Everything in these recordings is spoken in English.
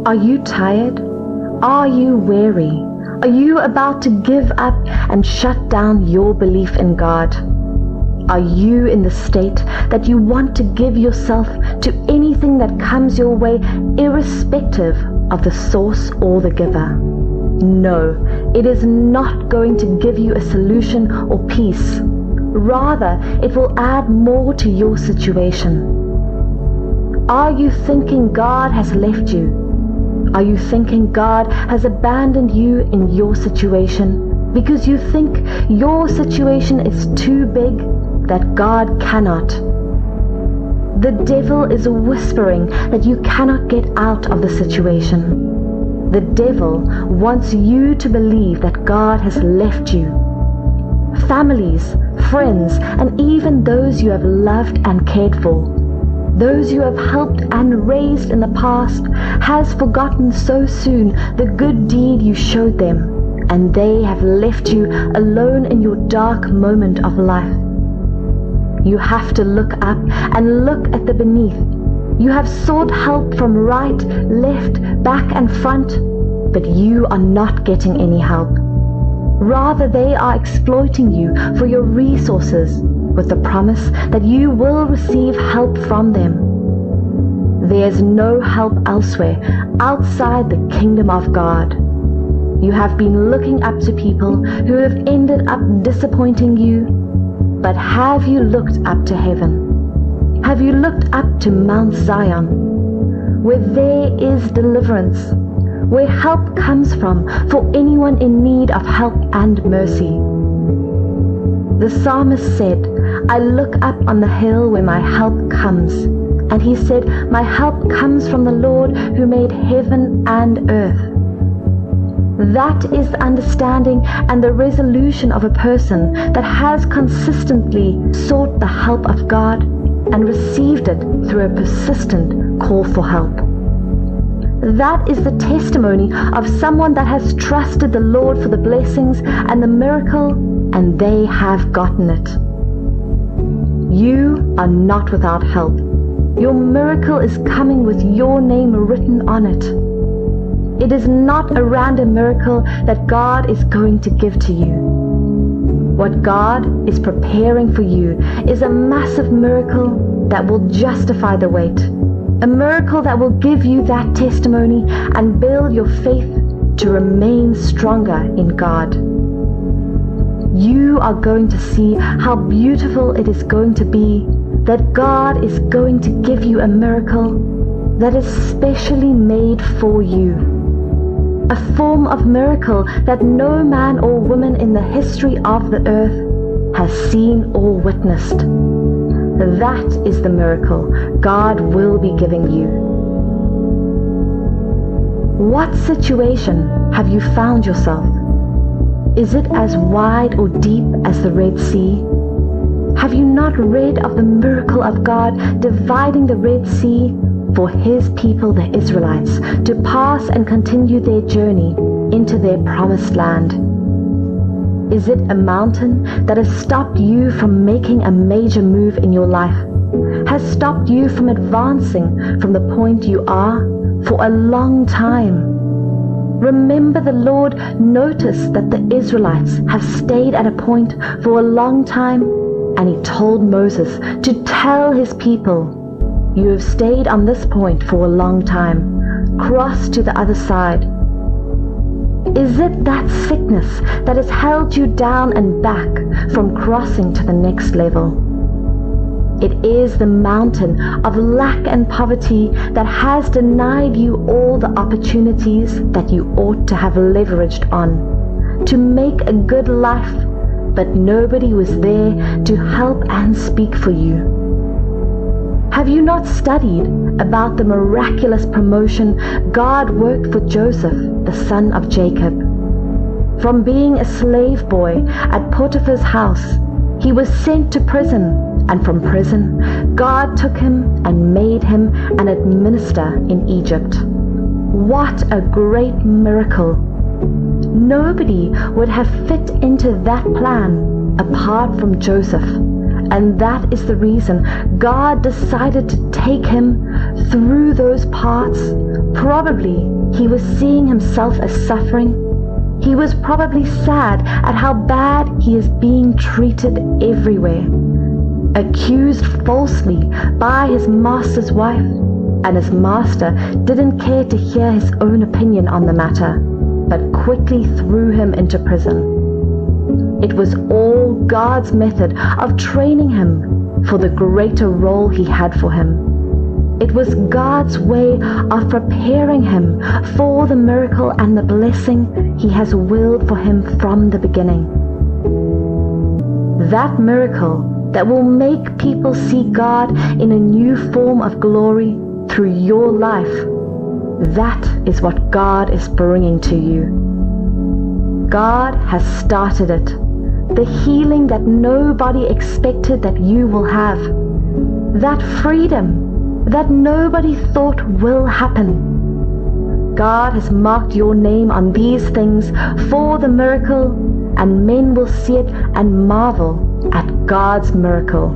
Are you tired? Are you weary? Are you about to give up and shut down your belief in God? Are you in the state that you want to give yourself to anything that comes your way, irrespective of the source or the giver? No, it is not going to give you a solution or peace. Rather, it will add more to your situation. Are you thinking God has left you? Are you thinking God has abandoned you in your situation because you think your situation is too big that God cannot? The devil is whispering that you cannot get out of the situation. The devil wants you to believe that God has left you. Families, friends, and even those you have loved and cared for, those you have helped and raised in the past, has forgotten so soon the good deed you showed them, and they have left you alone in your dark moment of life. You have to look up and look at the beneath. You have sought help from right, left, back and front, but you are not getting any help. Rather, they are exploiting you for your resources with the promise that you will receive help from them. There's no help elsewhere outside the kingdom of God. You have been looking up to people who have ended up disappointing you, but have you looked up to heaven? Have you looked up to Mount Zion, where there is deliverance, where help comes from for anyone in need of help and mercy? The psalmist said, I look up on the hill where my help comes. And he said, my help comes from the Lord who made heaven and earth. That is the understanding and the resolution of a person that has consistently sought the help of God and received it through a persistent call for help. That is the testimony of someone that has trusted the Lord for the blessings and the miracle, and they have gotten it. You are not without help. Your miracle is coming with your name written on it. It is not a random miracle that God is going to give to you. What God is preparing for you is a massive miracle that will justify the wait. A miracle that will give you that testimony and build your faith to remain stronger in God. You are going to see how beautiful it is going to be that God is going to give you a miracle that is specially made for you. A form of miracle that no man or woman in the history of the earth has seen or witnessed. That is the miracle God will be giving you. What situation have you found yourself? Is it as wide or deep as the Red Sea? Have you not read of the miracle of God dividing the Red Sea for His people, the Israelites, to pass and continue their journey into their promised land? Is it a mountain that has stopped you from making a major move in your life? Has stopped you from advancing from the point you are for a long time? Remember, the Lord noticed that the Israelites have stayed at a point for a long time, and He told Moses to tell His people, you have stayed on this point for a long time. Cross to the other side. Is it that sickness that has held you down and back from crossing to the next level? It is the mountain of lack and poverty that has denied you all the opportunities that you ought to have leveraged on to make a good life, but nobody was there to help and speak for you. Have you not studied about the miraculous promotion God worked for Joseph, the son of Jacob? From being a slave boy at Potiphar's house, he was sent to prison, and from prison, God took him and made him an administrator in Egypt. What a great miracle! Nobody would have fit into that plan apart from Joseph, And that is the reason God decided to take him through those parts. Probably he was seeing himself as suffering. He was probably sad at how bad he is being treated everywhere. Accused falsely by his master's wife, and his master didn't care to hear his own opinion on the matter, but quickly threw him into prison. It was all God's method of training him for the greater role he had for him. It was God's way of preparing him for the miracle and the blessing he has willed for him from the beginning. That miracle that will make people see God in a new form of glory through your life, that is what God is bringing to you. God has started it. The healing that nobody expected that you will have. That freedom that nobody thought will happen. God has marked your name on these things for the miracle, and men will see it and marvel at God's miracle.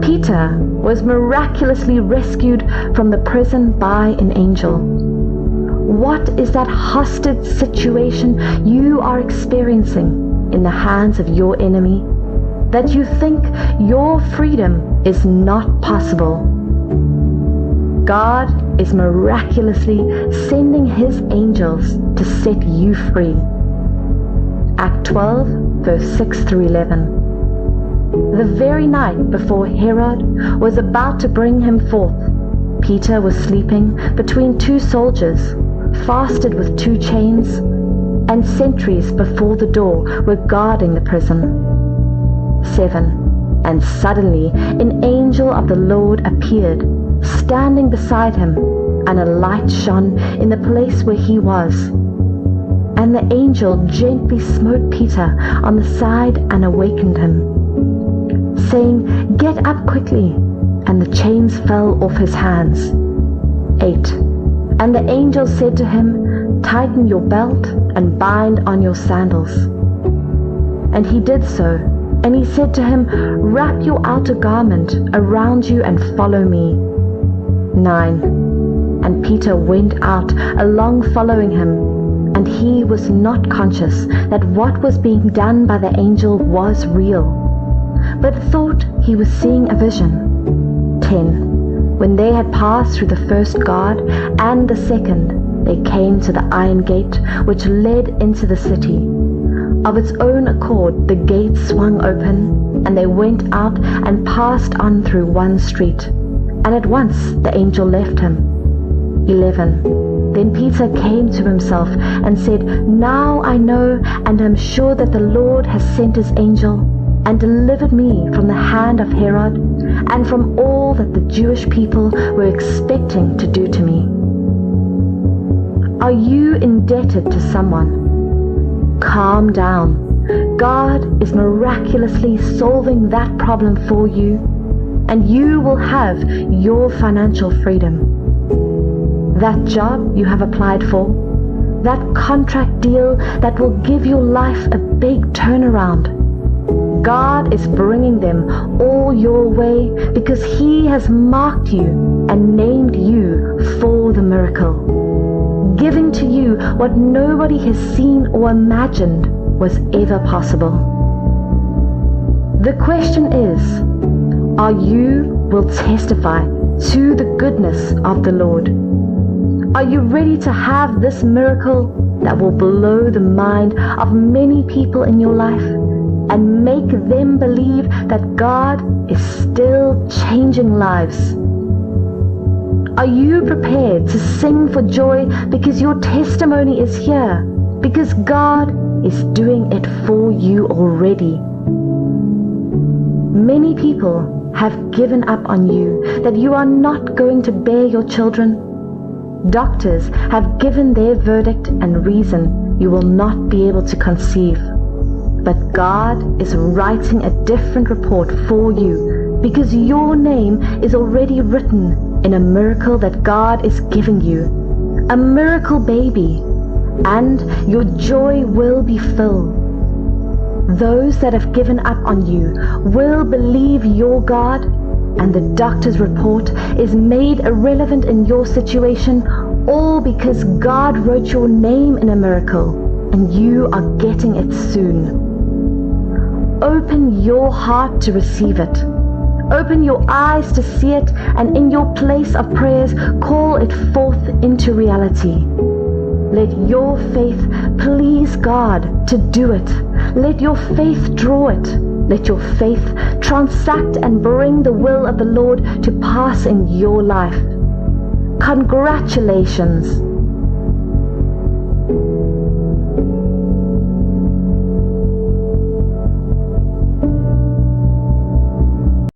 Peter was miraculously rescued from the prison by an angel. What is that hostage situation you are experiencing in the hands of your enemy that you think your freedom is not possible? God is miraculously sending his angels to set you free. Act 12, verse 6 through 11. The very night before Herod was about to bring him forth, Peter was sleeping between two soldiers, fasted with two chains, and sentries before the door were guarding the prison. 7. And suddenly an angel of the Lord appeared, standing beside him, and a light shone in the place where he was. And the angel gently smote Peter on the side and awakened him, saying, "Get up quickly." And the chains fell off his hands. 8. And the angel said to him, "Tighten your belt and bind on your sandals." And he did so. And he said to him, "Wrap your outer garment around you and follow me." 9. And Peter went out along following him, and he was not conscious that what was being done by the angel was real, but thought he was seeing a vision. 10. When they had passed through the first guard and the second, they came to the iron gate which led into the city. Of its own accord the gate swung open, and they went out and passed on through one street, and at once the angel left him. 11. Then Peter came to himself and said, "Now I know and am sure that the Lord has sent his angel and delivered me from the hand of Herod and from all that the Jewish people were expecting to do to me." Are you indebted to someone? Calm down. God is miraculously solving that problem for you, and you will have your financial freedom. That job you have applied for, that contract deal that will give your life a big turnaround, God is bringing them all your way because he has marked you and named you for the miracle, giving to you what nobody has seen or imagined was ever possible. The question is, are you will testify to the goodness of the Lord? Are you ready to have this miracle that will blow the mind of many people in your life and make them believe that God is still changing lives? Are you prepared to sing for joy because your testimony is here, because God is doing it for you already? Many people have given up on you, that you are not going to bear your children. Doctors have given their verdict and reason you will not be able to conceive. But God is writing a different report for you because your name is already written in a miracle that God is giving you, a miracle baby, and your joy will be filled. Those that have given up on you will believe your God, and the doctor's report is made irrelevant in your situation, all because God wrote your name in a miracle, and you are getting it soon. Open your heart to receive it. Open your eyes to see it, and in your place of prayers, call it forth into reality. Let your faith please God to do it. Let your faith draw it. Let your faith transact and bring the will of the Lord to pass in your life. Congratulations!